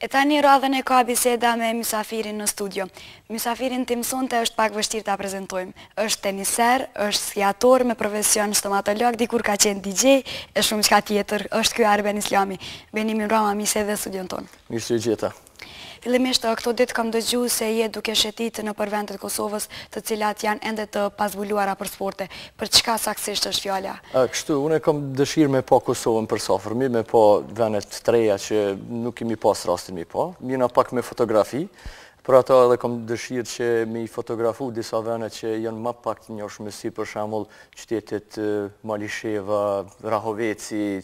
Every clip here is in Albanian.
E tani radhën e ka biseda me mysafirin në studio. Mysafirin tim sonte është pak vështirë ta prezentojmë. Është teniser, është skiator me profesion stomatolog, dikur ka qenë DJ e shumë çka tjetër. Është ky Arben Islami. Beni mirë mbrëma, mirë se dhe studion ton. Mirë se gjeta. Fillimisht këto ditë kam dëgjuar se je duke shëtit në vendet e Kosovës, të cilat janë ende të pazbuluara për sporte. Për çka saktësisht është fjala? Kështu, unë kam dëshirë me pa Kosovën për safërmi, me pa vendet të reja që nuk kemi pas rastin me pa. Mina pak me fotografi, për ata edhe kam dëshirë që me i fotografu disa vendet që janë ma pak të njohshme, si për shembull qytetet Malisheva, Rahoveci,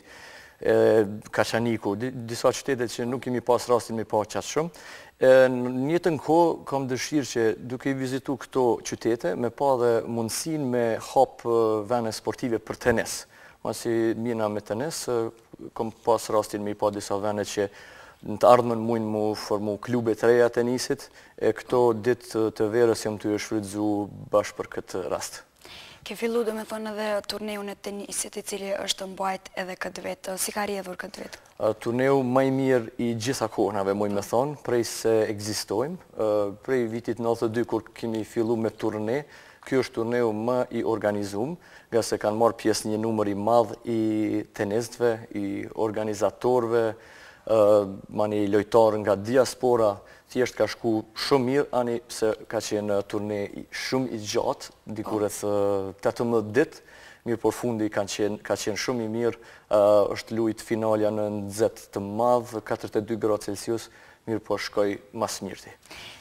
Kaçaniku, disa qytetet që nuk kemi pas rastin me pa qatë shumë. Në njëtën kohë kam dëshirë që duke i vizitu këto qytete me pa dhe mundësin me hap vene sportive për tenis. Masi mina me tenis, kam pas rastin me pa disa vene që në të ardhmen mujnë mu formu klube të reja tenisit, e këto ditë të verës jam të shfrytzu bashkë për këtë rast. Ke fillu do me thonë edhe turneun e tenisit I cili është mbajt edhe këtë vetë. Si ka rjedhur këtë vetë? Turneu maj mirë I gjitha kohënave, moj me thonë, prej se egzistojmë. Prej vitit 92, kur kemi fillu me turne, kjo është turneu më I organizum, nga se kanë marrë pjesë një numër I madh I tenistëve, I organizatorve, mani lojtarë nga diaspora, thjesht ka shku shumë mirë, ani pse ka qenë turne shumë I gjatë, diku rreth 18 ditë, mirë por fundi ka qenë shumë I mirë, është lujt finalja në nxehtë të madh, 42 gradë Celsius, mirë po shkoj mas mirëti.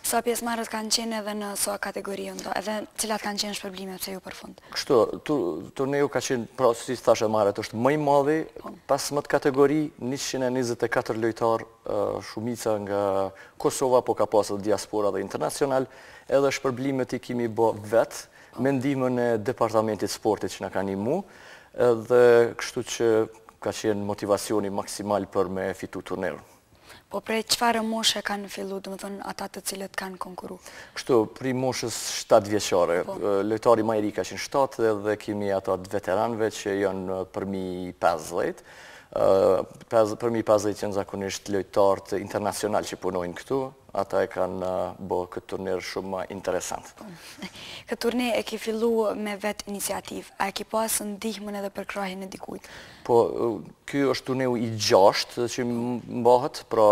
Sa pjesëmarrës kanë qenë edhe në sa kategori, edhe cilat kanë qenë shpërblimet pse ju përfund? Kështu, turneu ka qenë, pra si thashë marrët, është më I madhi, 15 kategori, 124 lojtar, shumica nga Kosova, po ka pasur diaspora dhe internacional, edhe shpërblimet I kemi bë vetë, me ndihmën e departamentit sportit që na ka ndihmu, edhe kështu që ka qenë motivacioni maksimal për me fitu turneun. Po prej çfarë moshe kanë fillu, do të thonë ata të cilët kanë konkuru? Kështu, prej moshës 7 vjeçare, lojtari më I ri ka qenë 7 dhe kemi ata të veteranëve që janë përmi 50. Përmi 50 janë zakonisht lojtarët internacional që punojnë këtu, ata e kanë bë këtë turner shumë më interesant. Këtë turne e ki fillu me vetë iniciativë, a e ki pasë ndihmën edhe për krahin e dikujt? Po, ky është turneu I 6 që mbahet, pra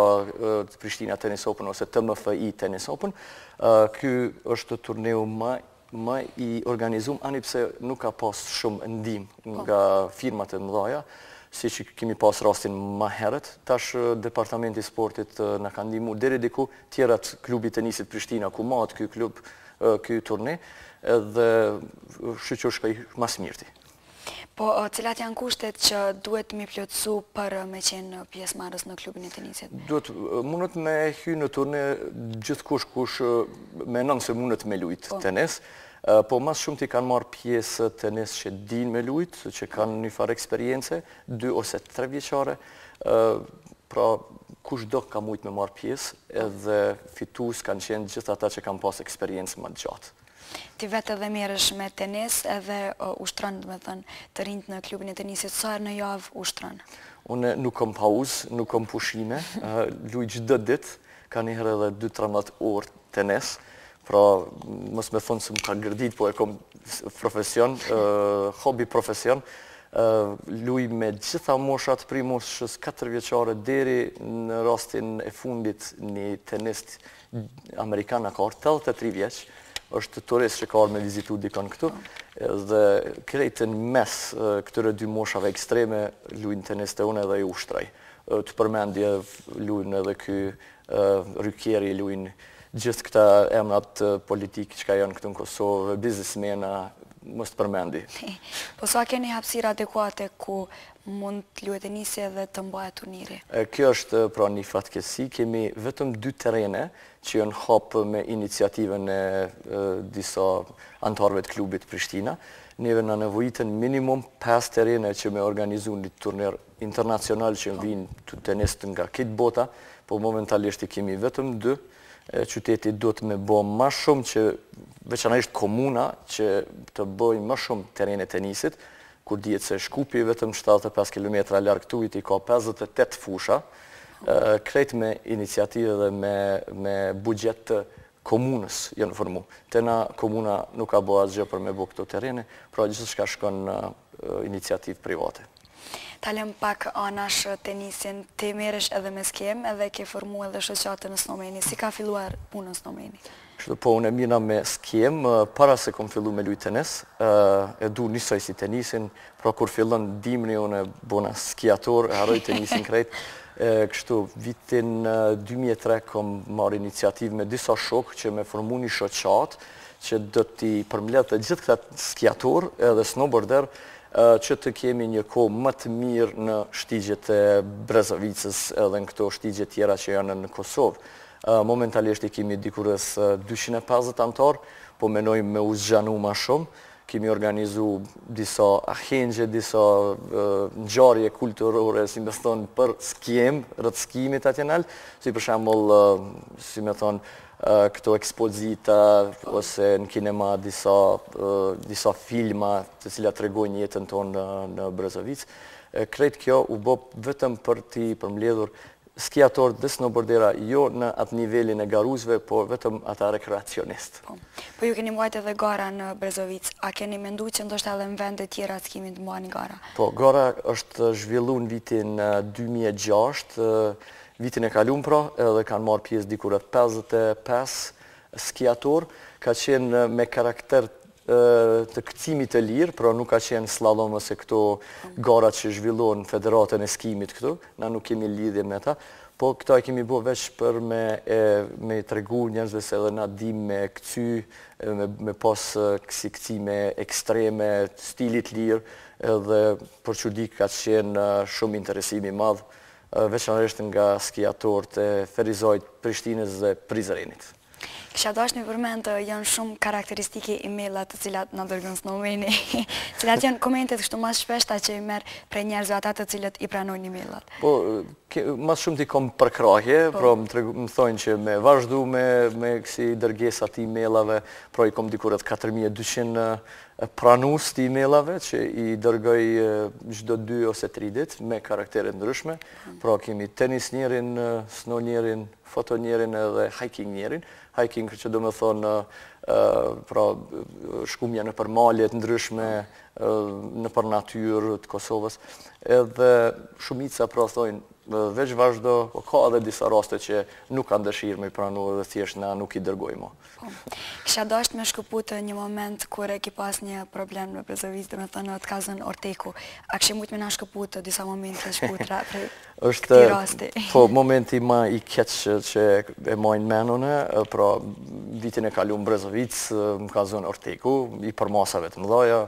Prishtina Tennis Open ose TMFI Tennis Open. Ky është turneu më I organizum, ani pse nuk ka pas shumë ndihmë nga firmat e mëdhaja, si që kemi pas rastin ma herët, tash Departamenti Sportit në ka ndihmu deri diku tjerat klubi tenisit Prishtina, ku matë ky klub, ky turne, dhe shqyqo shkoj mas mirëti. Po, cilat janë kushtet që duhet mi plotësu për me qenë pjesëmarrës në klubin e tenisit? Mundet me hy në turne gjithë kush menon se mundet me lujt tenis, po mas shumë ti kanë marrë pjesë tenis që din me lujt, që kanë një farë eksperience, 2 ose 3 vjeçare, pra kush do ka mujt me marrë pjesë, edhe fitus kanë qenë gjithë ata që kanë pas eksperiencë më gjatë. Ti vetë edhe merresh me tenis edhe ushtron, do të thënë, të rinjt në klubin e tenisit, sa herë në javë ushtron? Unë nuk kam pauzë, nuk kam pushime, luj çdo ditë, ka një herë edhe 2-13 orë tenis, pra mos me thonë se më ka gërdit, po e kom profesion, hobi profesion, luj me gjitha moshat, pri moshës 4 vjeçare deri në rastin e fundit një tenist Amerikan ka orë 83 vjeç, është turist që ka orë me vizitu dikon këtu, dhe krejtën mes këtëre 2 moshave ekstreme lujnë tenis të unë edhe I ushtraj. Të përmendje lujnë edhe ky Rykjeri, lujnë gjithë këta emrat politikë që ka janë këtu në Kosovë, biznesmena, mos të përmendi. Po sa keni hapësirë adekuate ku mund të luhet tenisi edhe të mbahet turniri? Kjo është pra një fatkeqësi, kemi vetëm 2 terrene që janë hapë me iniciativën e disa antarëve të klubit Prishtina. Neve na nevojitën minimum 5 terrene që me organizu një turner internacional që vinë të tenist nga këtë bota, po momentalisht I kemi vetëm 2. Qyteti do të me bo ma shumë që veçanërisht komuna që të bëjnë ma shumë terrene tenisit, kur dihet se Shkupi vetëm 75 km larg këtu I ka 58 fusha, krejt me iniciativë dhe me bugjet të komunës janë formu. Tena komuna nuk ka bo asgjë për me bo këto terene, pra gjithë shka shkon iniciativë private. Talem pak anash tenisin, ti meresh edhe me skem edhe ke formu edhe shoqatën në Snomeni. Si ka filluar punë në Snomeni? Kështu po, unë e mina me skem, para se kom fillu me luj tenis, e du njësoj si tenisin, pra kur fillon dimni unë e bona skiator, e haroj tenisin krejt. Kështu, vitin 2003 kom marrë iniciativë me disa shok që me formu një shoqat, që do t'i përmlet të gjithë këta skiator edhe snowboarder, që të kemi një kohë më të mirë në shtigjet e Brezovicës edhe në këto shtigjet tjera që janë në Kosovë. Momentalisht i kemi dikurës 250 antar, po menojmë me uzgjanu ma shumë. Kemi organizu disa ahengje, disa ngjarje kulturore, si me thonë, për skiem, rrët skimit atjenal, si për shembull, si me thonë, këto ekspozita, ose në kinema disa filma të cilat tregojnë jetën tonë në Brezovic. Krejt kjo u bo vetëm për t'i përmbledhur skiator dhe snowboardera, jo në atë nivelin e garuzve, po vetëm ata rekreacionist. Po ju keni muajt edhe gara në Brezovic, a keni mendu që ndoshta edhe në vende tjera të kemi të muajni gara? Po, gara është zhvillu në vitin 2006, vitin e kalum pra, edhe kanë marrë pjesë dikur e 55 skiator, ka qenë me karakter të këcimit të lirë, pra nuk ka qenë slalom ose këto garat që zhvillohen në federatën e skimit këtu, na nuk kemi lidhje me ta, po këta e kemi bo veç për me tregu njerëzve se edhe na dim me këcy, me pas kësi këcime ekstreme, stilit lirë, edhe për që di ka qenë shumë interesimi madhë, veçanërisht nga skiatorët e Ferizajt, Prishtinës dhe Prizrenit. Kisha dash një përmend janë shumë karakteristike emaillat të cilat na dërgon Snomeni, cilat janë komentet kështu mas shpeshta që i merr prej njerëzve ata të cilët i pranojnë emaillat. Po, mas shumë t'i kom përkrahje, pra më thonë që me vazhdu me kësi dërgesat të emailave, pra i kom dikurat 4200 pranus të emailave që i dërgoj gjdo 2 ose 3 dit me karakteret ndryshme, pra kemi tenis njerin, snow njerin, foto njerin edhe hiking njerin. Hiking që do me thonë pra shkumja në për maljet ndryshme, në për natyrë të Kosovës, edhe shumica pra thonë veç vazhdo, ka edhe disa raste që nuk kanë dëshirë me i pranu dhe thjesht na nuk i dërgojmo. Kisha dasht me shkëput një moment kur e ki pas një problem në Brezovic, dhe me thënë të kazën Orteku. A kështë mujtë me na shkëput disa momente të shkëputra prej këti rasti? Po, momenti ma i keqë që e mojnë menone, pra vitin e kalu në Brezovic, më kazën Orteku, i për masave të mdoja,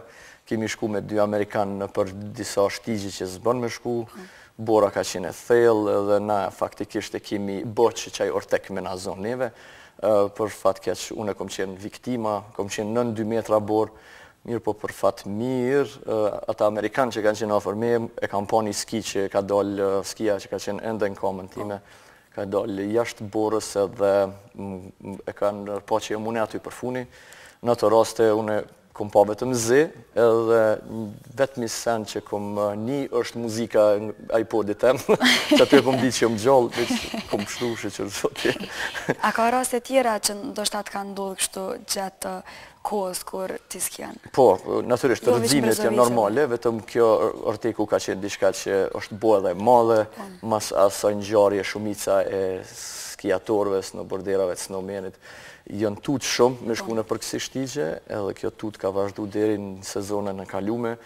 kemi shku me 2 Amerikanë për disa shtigji që zbën me shku, bora ka qenë e thellë dhe na faktikisht e kemi boqë qaj Ortek me na zonë neve, për fat keq unë e kom qenë viktima, kom qenë nën 2 metra borë, mirë po për fat mirë, ata Amerikanë që kanë qenë ofër me, e kam pa një ski që ka dollë, skia që ka qenë ende në komën time, ka dollë jashtë borës edhe e kanë pa që e mune aty për funi, në të raste unë kom pa vetëm zi, edhe vetëmi sen që kom një është muzika iPodit tem, që aty e kom ditë që jam gjallë, veç kom shtu që rëzoti. A ka raste tjera që ndoshta të kanë ndodhë kështu gjatë kohës kur ti skjen? Po, natyrisht, rëzimet janë normale, vetëm kjo Orteku ka qenë diçka që është bo edhe madhe, mas asaj ngjarje shumica e skiatorëve, snowboarderave, snowmenit, janë tutë shumë me shku në për kësi shtigje, edhe kjo tutë ka vazhdu deri në sezonën e kalume.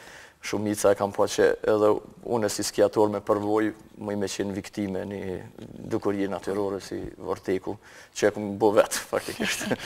Shumica e kam po që edhe unë si skiator me përvoj, më i me qenë viktime një dukurje natyrore si Orteku, që e këmë bo vetë, faktikisht.